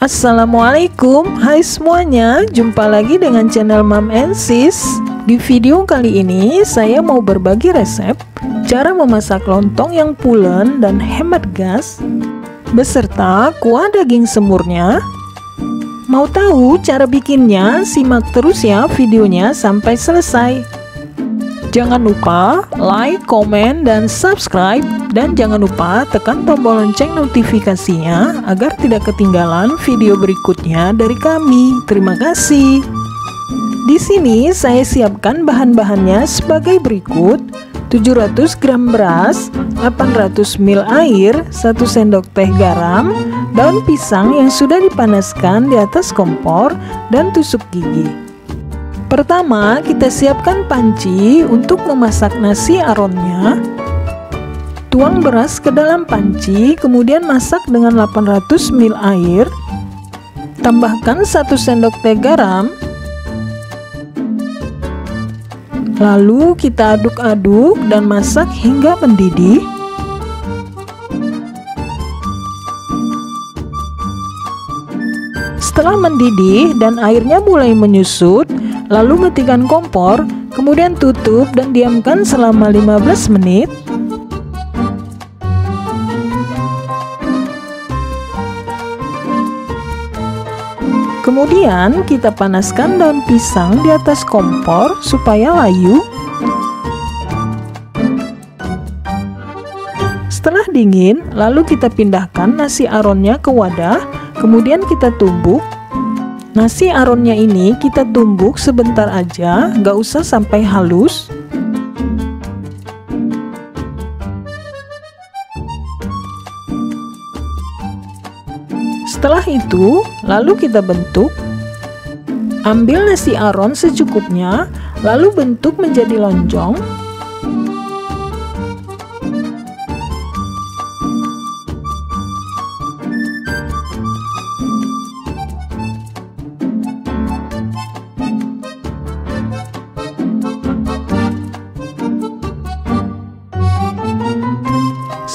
Assalamualaikum, hai semuanya, jumpa lagi dengan channel Mom and Sis. Di video kali ini saya mau berbagi resep cara memasak lontong yang pulen dan hemat gas beserta kuah daging semurnya. Mau tahu cara bikinnya? Simak terus ya videonya sampai selesai. Jangan lupa like, komen, dan subscribe. Dan jangan lupa tekan tombol lonceng notifikasinya agar tidak ketinggalan video berikutnya dari kami. Terima kasih. Di sini saya siapkan bahan-bahannya sebagai berikut: 700 gram beras, 800 ml air, 1 sendok teh garam, daun pisang yang sudah dipanaskan di atas kompor, dan tusuk gigi. Pertama, kita siapkan panci untuk memasak nasi aronnya. Tuang beras ke dalam panci, kemudian masak dengan 800 ml air. Tambahkan 1 sendok teh garam. Lalu kita aduk-aduk dan masak hingga mendidih. Setelah mendidih dan airnya mulai menyusut, lalu matikan kompor, kemudian tutup dan diamkan selama 15 menit. Kemudian kita panaskan daun pisang di atas kompor supaya layu. Setelah dingin, lalu kita pindahkan nasi aronnya ke wadah, kemudian kita tumbuk. Nasi aronnya ini kita tumbuk sebentar aja, gak usah sampai halus. Setelah itu, lalu kita bentuk. Ambil nasi aron secukupnya, lalu bentuk menjadi lonjong.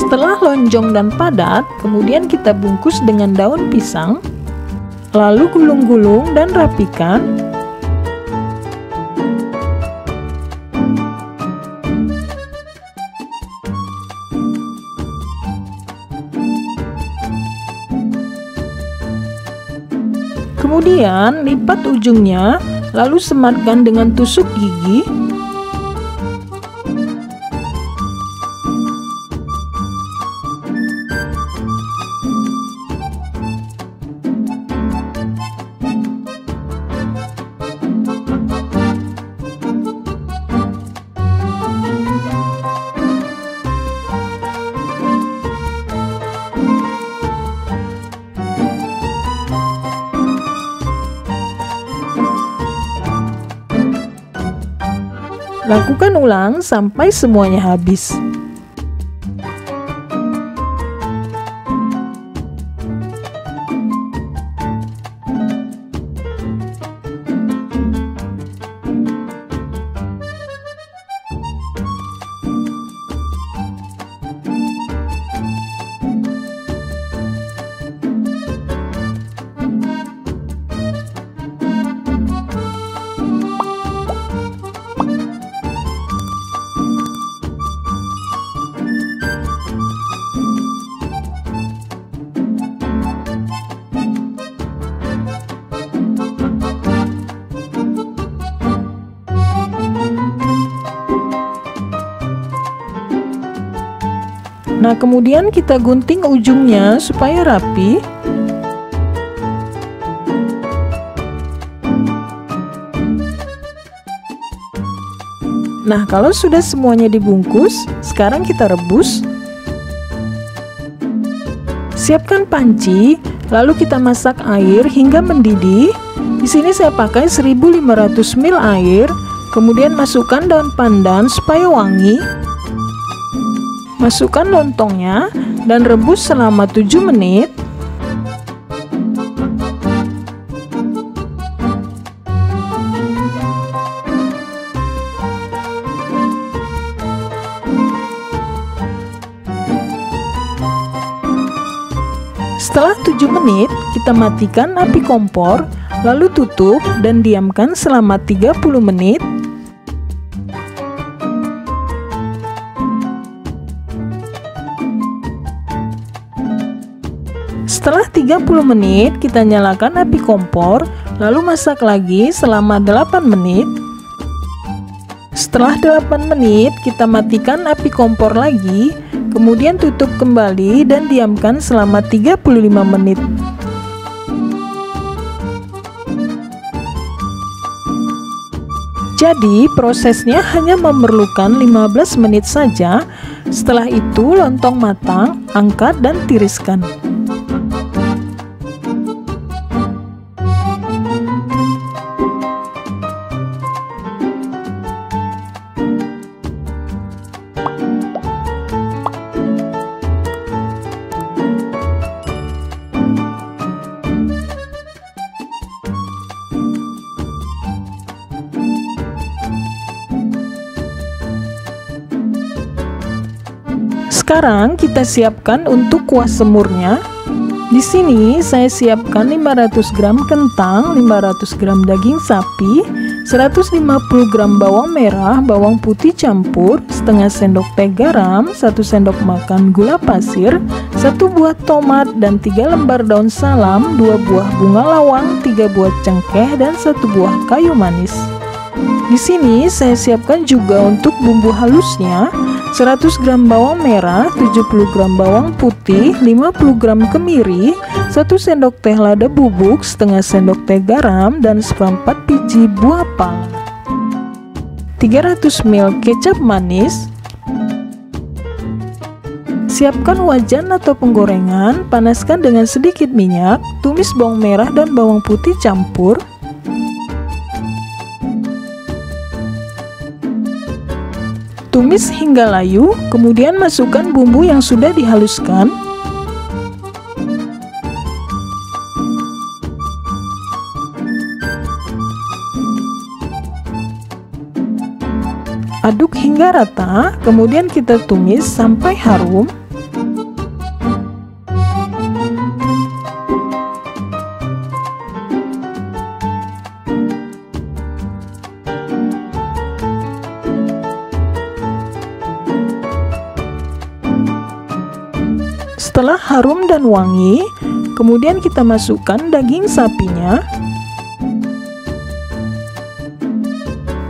Setelah lonjong dan padat, kemudian kita bungkus dengan daun pisang, lalu gulung-gulung dan rapikan. Kemudian lipat ujungnya, lalu sematkan dengan tusuk gigi. Lakukan ulang sampai semuanya habis. Nah, kemudian kita gunting ujungnya supaya rapi. Nah, kalau sudah semuanya dibungkus, sekarang kita rebus. Siapkan panci, lalu kita masak air hingga mendidih. Di sini saya pakai 1500 ml air, kemudian masukkan daun pandan supaya wangi. Masukkan lontongnya dan rebus selama 7 menit. Setelah 7 menit, kita matikan api kompor, lalu tutup dan diamkan selama 30 menit. Setelah 30 menit, kita nyalakan api kompor, lalu masak lagi selama 8 menit. Setelah 8 menit, kita matikan api kompor lagi, kemudian tutup kembali dan diamkan selama 35 menit. Jadi, prosesnya hanya memerlukan 15 menit saja. Setelah itu, lontong matang, angkat dan tiriskan. Sekarang kita siapkan untuk kuah semurnya. Di sini saya siapkan 500 gram kentang, 500 gram daging sapi, 150 gram bawang merah, bawang putih campur, setengah sendok teh garam, 1 sendok makan gula pasir, 1 buah tomat dan 3 lembar daun salam, 2 buah bunga lawang, 3 buah cengkeh dan 1 buah kayu manis. Di sini saya siapkan juga untuk bumbu halusnya, 100 gram bawang merah, 70 gram bawang putih, 50 gram kemiri, 1 sendok teh lada bubuk, setengah sendok teh garam, dan seperempat biji buah pala. 300 ml kecap manis. Siapkan wajan atau penggorengan, panaskan dengan sedikit minyak, tumis bawang merah dan bawang putih campur. Tumis hingga layu, kemudian masukkan bumbu yang sudah dihaluskan. Aduk hingga rata, kemudian kita tumis sampai harum. Setelah harum dan wangi, kemudian kita masukkan daging sapinya.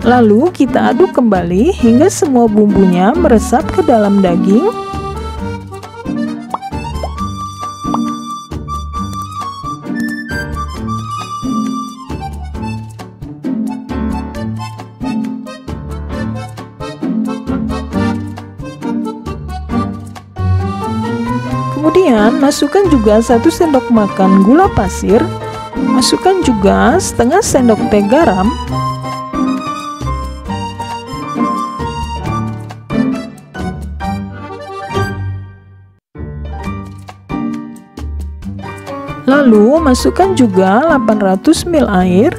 Lalu kita aduk kembali hingga semua bumbunya meresap ke dalam daging. Kemudian masukkan juga 1 sendok makan gula pasir, masukkan juga setengah sendok teh garam, lalu masukkan juga 800 ml air.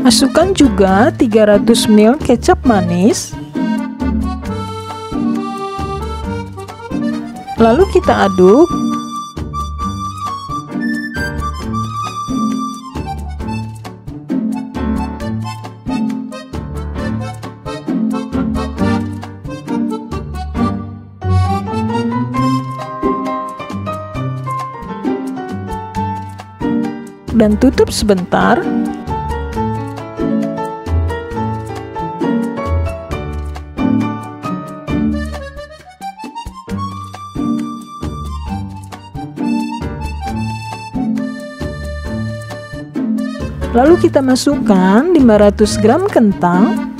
Masukkan juga 300 ml kecap manis. Lalu kita aduk. Dan tutup sebentar. Lalu kita masukkan 500 gram kentang,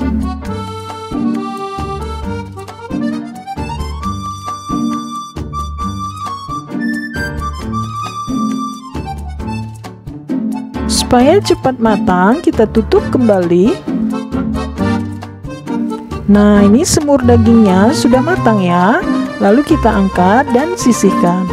supaya cepat matang. Kita tutup kembali. Nah, ini semur dagingnya sudah matang ya. Lalu kita angkat dan sisihkan.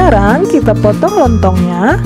Sekarang kita potong lontongnya.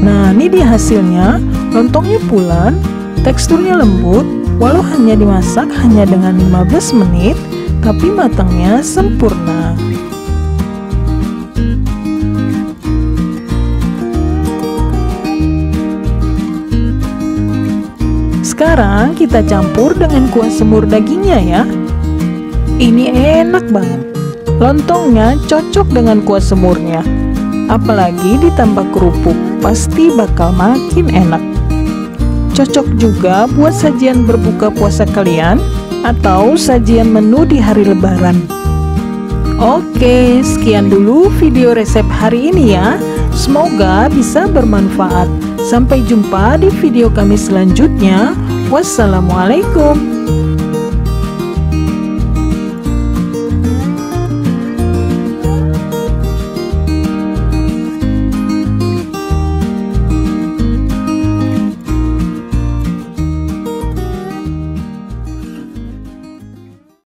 Nah, ini dia hasilnya. Lontongnya pulen, teksturnya lembut, walau hanya dimasak hanya dengan 15 menit, tapi matangnya sempurna. Sekarang kita campur dengan kuah semur dagingnya ya. Ini enak banget. Lontongnya cocok dengan kuah semurnya. Apalagi ditambah kerupuk, pasti bakal makin enak. Cocok juga buat sajian berbuka puasa kalian atau sajian menu di hari lebaran. Oke, sekian dulu video resep hari ini ya. Semoga bisa bermanfaat. Sampai jumpa di video kami selanjutnya. Wassalamualaikum.